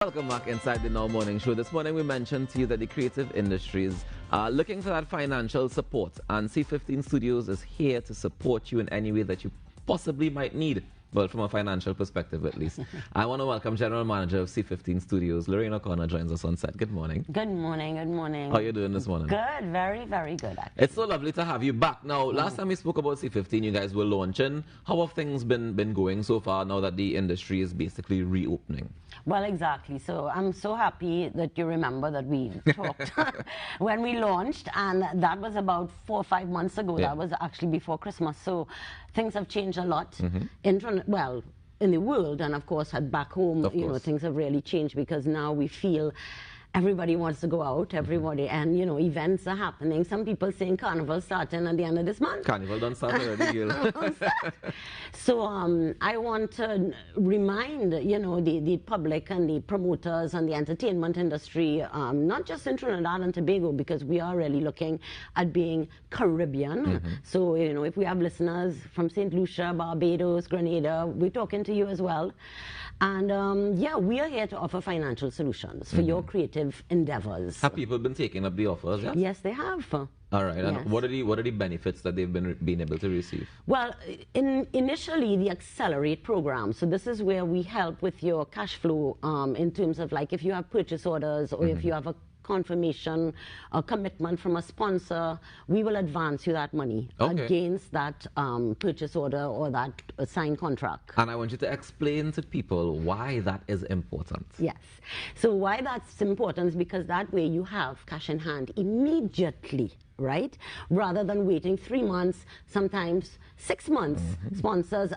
Welcome back inside the Now Morning Show. This morning we mentioned to you that the creative industries are looking for that financial support, and C15 Studios is here to support you in any way that you possibly might need. Well, from a financial perspective, at least. I want to welcome General Manager of C15 Studios, Laureen joins us on set. Good morning. Good morning, good morning. How are you doing this morning? Good, very, very good, actually. It's so lovely to have you back. Now, last time we spoke about C15, you guys were launching. How have things been going so far now that the industry is basically reopening? Well, exactly. So I'm so happy that you remember that we talked when we launched, and that was about 4 or 5 months ago. Yeah. That was actually before Christmas. So things have changed a lot. In the world, and of course back home, things have really changed, because now we feel everybody wants to go out, and events are happening. Some people saying Carnival starting at the end of this month. Carnival done start already, Gil. So I want to remind the public and the promoters and the entertainment industry, not just in Trinidad and Tobago, because we are really looking at being Caribbean. So if we have listeners from St. Lucia, Barbados, Grenada, we're talking to you as well. And we are here to offer financial solutions for your creative endeavors. Have people been taking up the offers? Yes, yes, they have. All right. And what are the benefits that they've been able to receive? Well, initially the Accelerate program. So this is where we help with your cash flow in terms of, like, if you have purchase orders, or if you have a confirmation, a commitment from a sponsor, we will advance you that money against that purchase order or that signed contract. And I want you to explain to people why that is important. Yes. So why that's important is because that way you have cash in hand immediately, right? Rather than waiting 3 months, sometimes 6 months. Sponsors,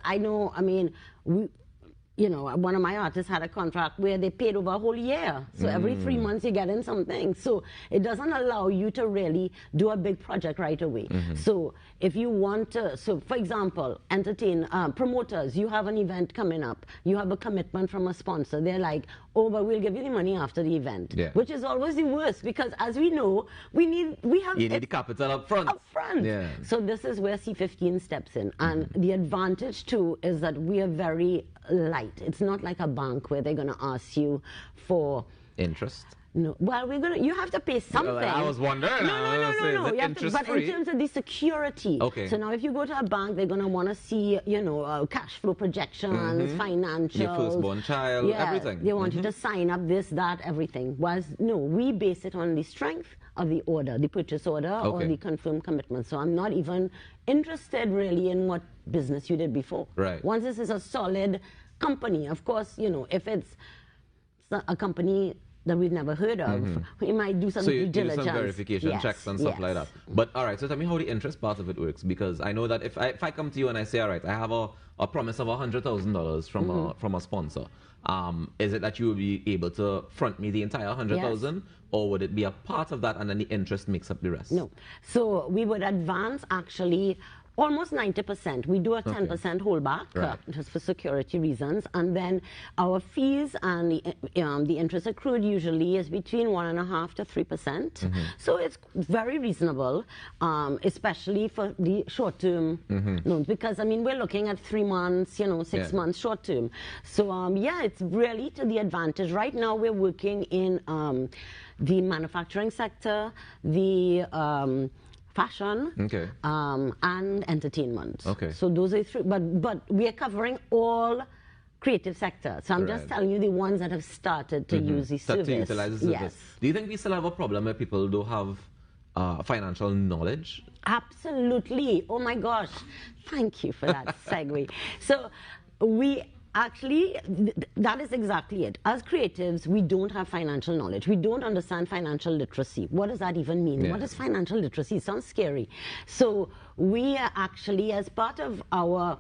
one of my artists had a contract where they paid over a whole year. So every 3 months you're getting something. So it doesn't allow you to really do a big project right away. So if you want to, for example, entertain promoters, you have an event coming up, you have a commitment from a sponsor. They're like, oh, but we'll give you the money after the event, which is always the worst, because as we know, you need the capital up front. Yeah. So this is where C15 steps in. And the advantage too is that we are very light. It's not like a bank where they're going to ask you for interest. No, well, you have to pay something. Well, I was wondering. No. You have to, but in terms of the security. Okay. So now if you go to a bank, they're going to want to see, cash flow projections, financials. Your firstborn child, everything. They want you to sign up this, that, everything. Whereas, no, we base it on the strength of the order, the purchase order, or the confirmed commitment. So I'm not even interested really in what business you did before. Right. Once this is a solid company, of course, if it's a company that we've never heard of, we might do some due diligence. Do some verification checks and stuff like that. But all right, so tell me how the interest part of it works, because I know that if I come to you and I say, all right, I have a promise of $100,000 from a sponsor, is it that you will be able to front me the entire $100,000, or would it be a part of that and then the interest makes up the rest? No. So we would advance actually almost 90%. We do a 10% holdback just for security reasons, and then our fees and the interest accrued usually is between 1.5% to 3%. So it's very reasonable, especially for the short-term loans, because we're looking at 3 months, 6 months short-term. So it's really to the advantage. Right now we're working in the manufacturing sector, the fashion, and entertainment. So those are three, but we are covering all creative sectors. So I'm just telling you the ones that have started to use the service. To utilize the service. Yes. Do you think we still have a problem where people don't have financial knowledge? Absolutely. Oh my gosh. Thank you for that segue. So actually, that is exactly it. As creatives, we don't have financial knowledge. We don't understand financial literacy. What does that even mean? What is financial literacy? It sounds scary. So we are actually, as part of our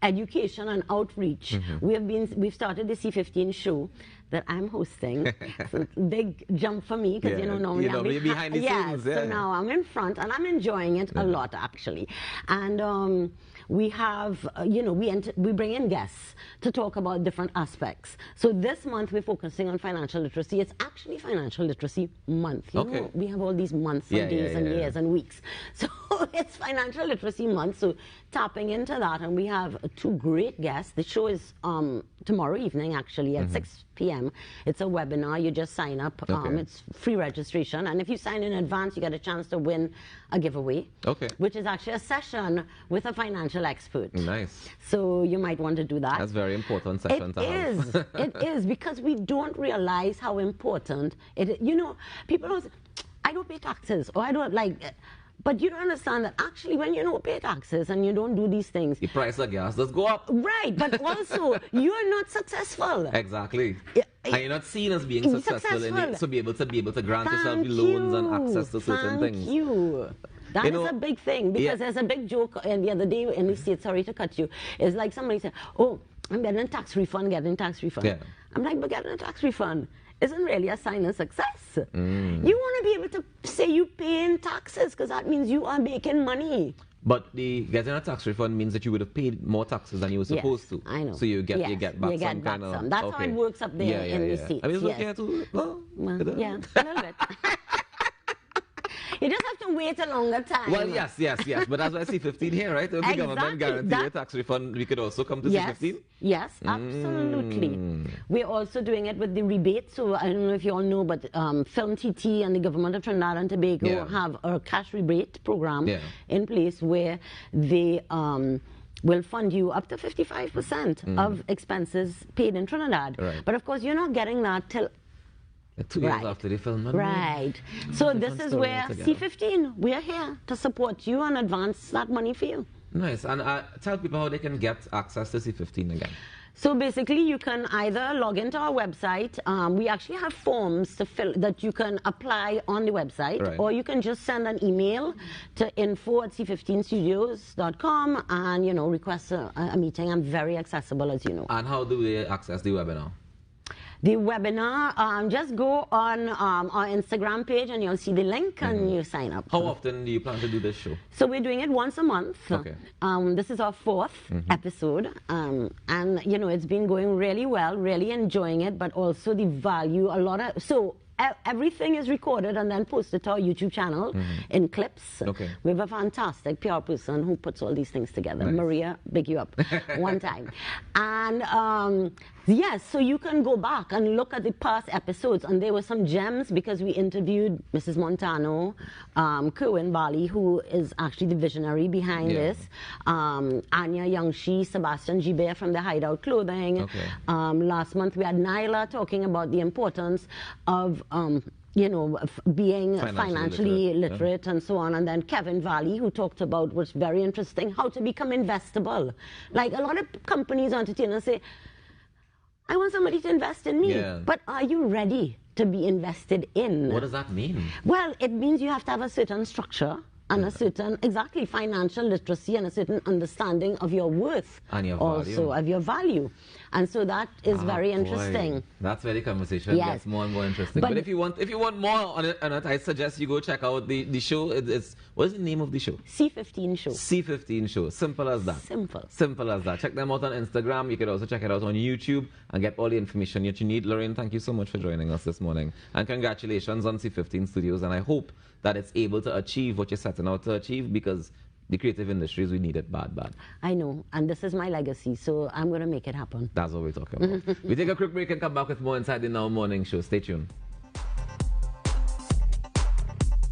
education and outreach, we've started the C15 show that I'm hosting. So it's a big jump for me, because normally I'm behind the scenes. So now I'm in front, and I'm enjoying it a lot, actually. And we have, we bring in guests to talk about different aspects. So this month we're focusing on financial literacy. It's actually Financial Literacy Month. You know, we have all these months and days and years and weeks. So it's Financial Literacy Month. So tapping into that, and we have two great guests. The show is tomorrow evening, actually, at 6 p.m. It's a webinar. You just sign up. It's free registration. And if you sign in advance, you get a chance to win a giveaway, which is actually a session with a financial expert. Nice. So you might want to do that. That's a very important session to have. It is, because we don't realize how important it is. You know, people don't say, I don't pay taxes, or I don't like... But you don't understand that actually when you don't pay taxes and you don't do these things... The price of gas does go up. Right, but also you're not successful. Exactly. And you're not seen as being successful in it, so be able to grant yourself the loans and access to certain things. Thank you. That is a big thing, because there's a big joke the other day in the States, sorry to cut you, it's like somebody said, oh, I'm getting a tax refund, I'm like, but getting a tax refund isn't really a sign of success. You want to be able to say you pay in taxes, because that means you are making money. But the getting a tax refund means that you would have paid more taxes than you were supposed to. I know. So you get back some kind of... That's how it works up there in the States. I mean, it's okay too. Well, yeah, a little bit. You just have to wait a longer time. Well, yes. But that's why I see 15 here, right? If the government guarantee a tax refund, we could also come to C15? Yes, absolutely. We're also doing it with the rebate. So I don't know if you all know, but Film TT and the government of Trinidad and Tobago have a cash rebate program in place where they will fund you up to 55% of expenses paid in Trinidad. Right. But of course, you're not getting that till 2 years after the film. Right. So this is where C15, we're here to support you and advance that money for you. Nice. And tell people how they can get access to C15 again. So basically, you can either log into our website. We actually have forms to fill that you can apply on the website, or you can just send an email to info@c15studios.com and, request a meeting. I'm very accessible, as you know. And how do they access the webinar? The webinar, just go on our Instagram page and you'll see the link and you sign up. How often do you plan to do this show? So we're doing it once a month. This is our 4th episode. And, it's been going really well, really enjoying it, but also the value, everything is recorded and then posted to our YouTube channel in clips. We have a fantastic PR person who puts all these things together. Nice. Maria, big you up one time. And yes, so you can go back and look at the past episodes, and there were some gems because we interviewed Mrs. Montano, Kerwin Bali, who is actually the visionary behind this, Anya Youngshi, Sebastian Gibert from the Hideout Clothing. Last month we had Nyla talking about the importance of being financially literate and so on. And then Kevin Valley, who talked about, was very interesting, how to become investable. Like a lot of companies or entertainers say, I want somebody to invest in me. But are you ready to be invested in? What does that mean? Well, it means you have to have a certain structure and a certain, financial literacy and a certain understanding of your worth. And your also of your value. And so that is very interesting. That's where the conversation gets more and more interesting. But if you want more on it, I suggest you go check out the show. What is the name of the show? C15 Show. C15 Show. Simple as that. Simple as that. Check them out on Instagram. You can also check it out on YouTube and get all the information that you need. Laureen, thank you so much for joining us this morning. And congratulations on C15 Studios. And I hope that it's able to achieve what you're setting out to achieve, because the creative industries, we need it bad. I know, and this is my legacy, so I'm going to make it happen. That's what we're talking about. We take a quick break and come back with more inside the Now Morning Show. Stay tuned.